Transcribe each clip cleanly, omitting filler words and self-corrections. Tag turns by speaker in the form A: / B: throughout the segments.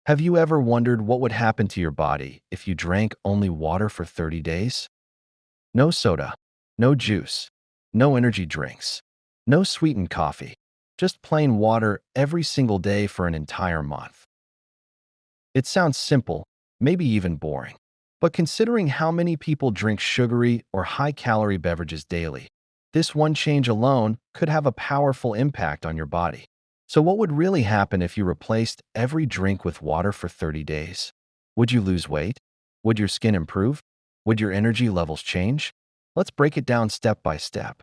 A: Have you ever wondered what would happen to your body if you drank only water for 30 days? No soda, no juice, no energy drinks, no sweetened coffee, just plain water every single day for an entire month. It sounds simple, maybe even boring. But considering how many people drink sugary or high-calorie beverages daily, this one change alone could have a powerful impact on your body. So what would really happen if you replaced every drink with water for 30 days? Would you lose weight? Would your skin improve? Would your energy levels change? Let's break it down step by step.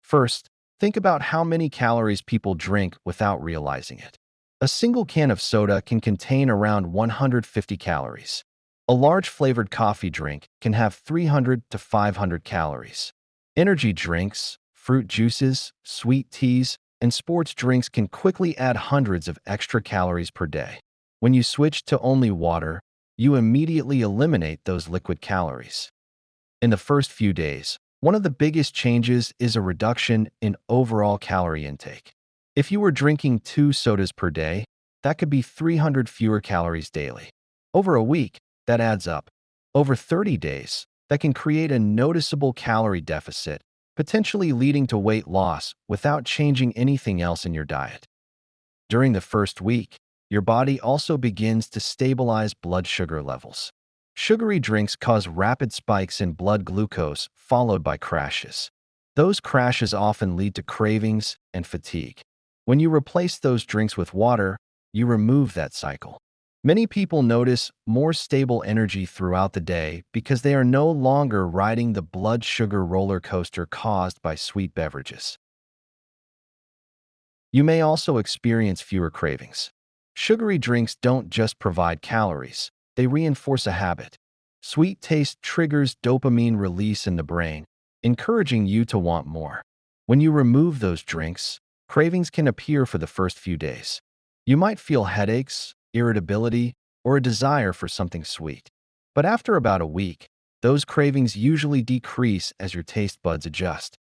A: First, think about how many calories people drink without realizing it. A single can of soda can contain around 150 calories. A large flavored coffee drink can have 300 to 500 calories. Energy drinks, fruit juices, sweet teas, and sports drinks can quickly add hundreds of extra calories per day. When you switch to only water, you immediately eliminate those liquid calories. In the first few days, one of the biggest changes is a reduction in overall calorie intake. If you were drinking 2 sodas per day, that could be 300 fewer calories daily. Over a week, that adds up. Over 30 days, that can create a noticeable calorie deficit, potentially leading to weight loss without changing anything else in your diet. During the first week, your body also begins to stabilize blood sugar levels. Sugary drinks cause rapid spikes in blood glucose, followed by crashes. Those crashes often lead to cravings and fatigue. When you replace those drinks with water, you remove that cycle. Many people notice more stable energy throughout the day because they are no longer riding the blood sugar roller coaster caused by sweet beverages. You may also experience fewer cravings. Sugary drinks don't just provide calories, they reinforce a habit. Sweet taste triggers dopamine release in the brain, encouraging you to want more. When you remove those drinks, cravings can appear for the first few days. You might feel headaches, irritability, or a desire for something sweet. But after about a week, those cravings usually decrease as your taste buds adjust.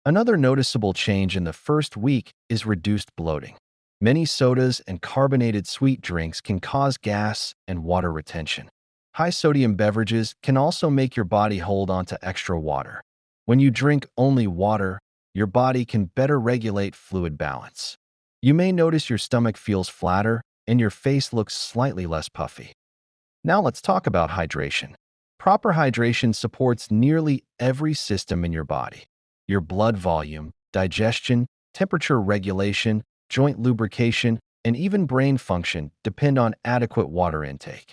A: Another noticeable change in the first week is reduced bloating. Many sodas and carbonated sweet drinks can cause gas and water retention. High-sodium beverages can also make your body hold on to extra water. When you drink only water, your body can better regulate fluid balance. You may notice your stomach feels flatter and your face looks slightly less puffy. Now let's talk about hydration. Proper hydration supports nearly every system in your body. Your blood volume, digestion, temperature regulation, joint lubrication, and even brain function depend on adequate water intake.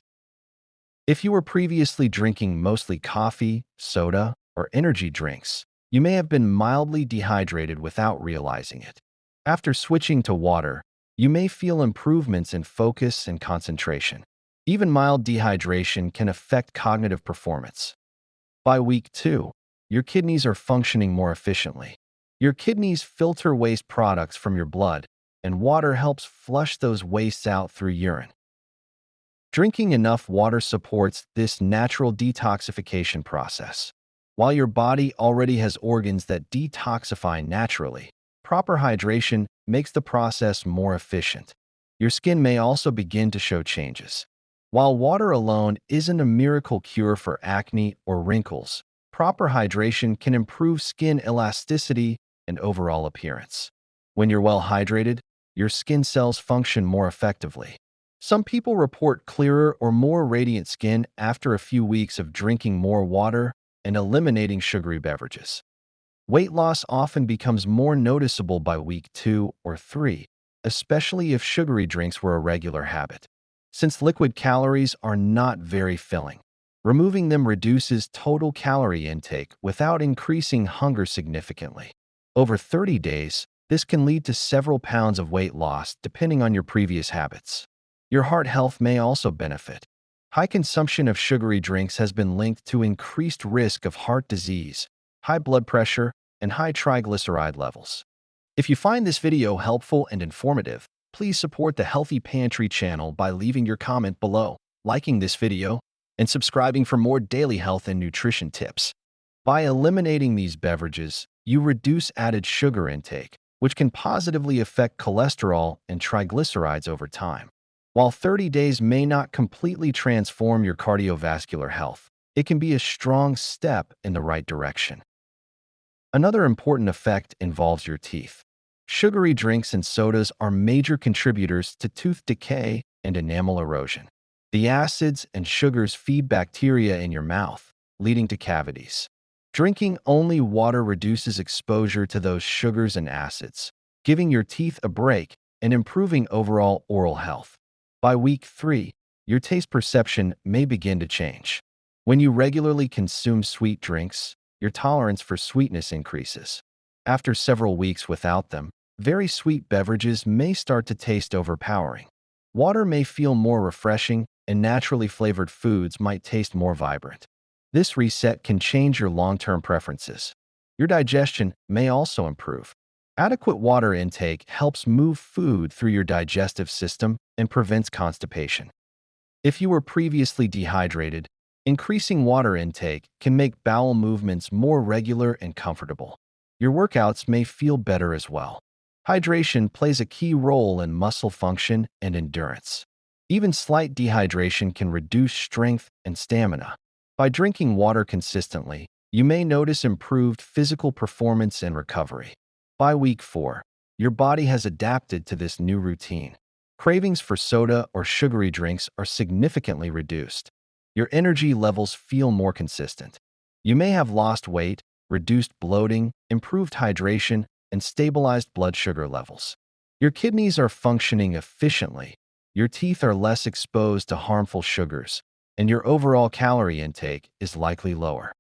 A: If you were previously drinking mostly coffee, soda, or energy drinks, you may have been mildly dehydrated without realizing it. After switching to water, you may feel improvements in focus and concentration. Even mild dehydration can affect cognitive performance. By week 2, your kidneys are functioning more efficiently. Your kidneys filter waste products from your blood, and water helps flush those wastes out through urine. Drinking enough water supports this natural detoxification process. While your body already has organs that detoxify naturally, proper hydration makes the process more efficient. Your skin may also begin to show changes. While water alone isn't a miracle cure for acne or wrinkles, proper hydration can improve skin elasticity and overall appearance. When you're well hydrated, your skin cells function more effectively. Some people report clearer or more radiant skin after a few weeks of drinking more water and eliminating sugary beverages. Weight loss often becomes more noticeable by week 2 or 3, especially if sugary drinks were a regular habit. Since liquid calories are not very filling, removing them reduces total calorie intake without increasing hunger significantly. Over 30 days, this can lead to several pounds of weight loss depending on your previous habits. Your heart health may also benefit. High consumption of sugary drinks has been linked to increased risk of heart disease, high blood pressure, and high triglyceride levels. If you find this video helpful and informative, please support the Healthy Pantry channel by leaving your comment below, liking this video, and subscribing for more daily health and nutrition tips. By eliminating these beverages, you reduce added sugar intake, which can positively affect cholesterol and triglycerides over time. While 30 days may not completely transform your cardiovascular health, it can be a strong step in the right direction. Another important effect involves your teeth. Sugary drinks and sodas are major contributors to tooth decay and enamel erosion. The acids and sugars feed bacteria in your mouth, leading to cavities. Drinking only water reduces exposure to those sugars and acids, giving your teeth a break and improving overall oral health. By week 3, your taste perception may begin to change. When you regularly consume sweet drinks, your tolerance for sweetness increases. After several weeks without them, very sweet beverages may start to taste overpowering. Water may feel more refreshing, and naturally flavored foods might taste more vibrant. This reset can change your long-term preferences. Your digestion may also improve. Adequate water intake helps move food through your digestive system and prevents constipation. If you were previously dehydrated, increasing water intake can make bowel movements more regular and comfortable. Your workouts may feel better as well. Hydration plays a key role in muscle function and endurance. Even slight dehydration can reduce strength and stamina. By drinking water consistently, you may notice improved physical performance and recovery. By week 4, your body has adapted to this new routine. Cravings for soda or sugary drinks are significantly reduced. Your energy levels feel more consistent. You may have lost weight, reduced bloating, improved hydration, and stabilized blood sugar levels. Your kidneys are functioning efficiently, your teeth are less exposed to harmful sugars, and your overall calorie intake is likely lower.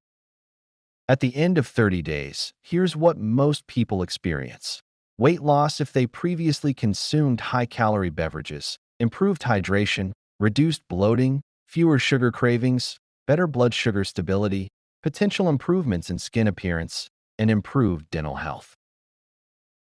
A: At the end of 30 days, here's what most people experience. Weight loss if they previously consumed high-calorie beverages, improved hydration, reduced bloating, fewer sugar cravings, better blood sugar stability, potential improvements in skin appearance, and improved dental health.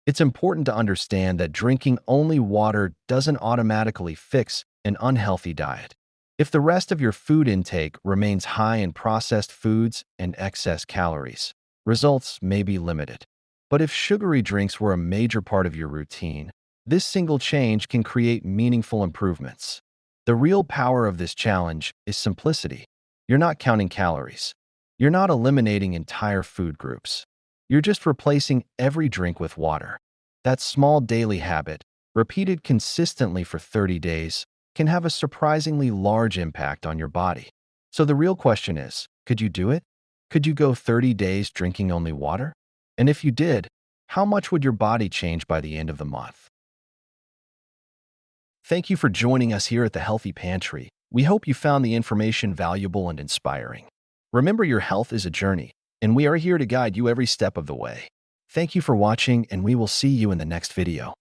A: It's important to understand that drinking only water doesn't automatically fix an unhealthy diet. If the rest of your food intake remains high in processed foods and excess calories, results may be limited. But if sugary drinks were a major part of your routine, this single change can create meaningful improvements. The real power of this challenge is simplicity. You're not counting calories. You're not eliminating entire food groups. You're just replacing every drink with water. That small daily habit, repeated consistently for 30 days, can have a surprisingly large impact on your body. So the real question is, could you do it? Could you go 30 days drinking only water? And if you did, how much would your body change by the end of the month? Thank you for joining us here at the Healthy Pantry. We hope you found the information valuable and inspiring. Remember, your health is a journey, and we are here to guide you every step of the way. Thank you for watching, and we will see you in the next video.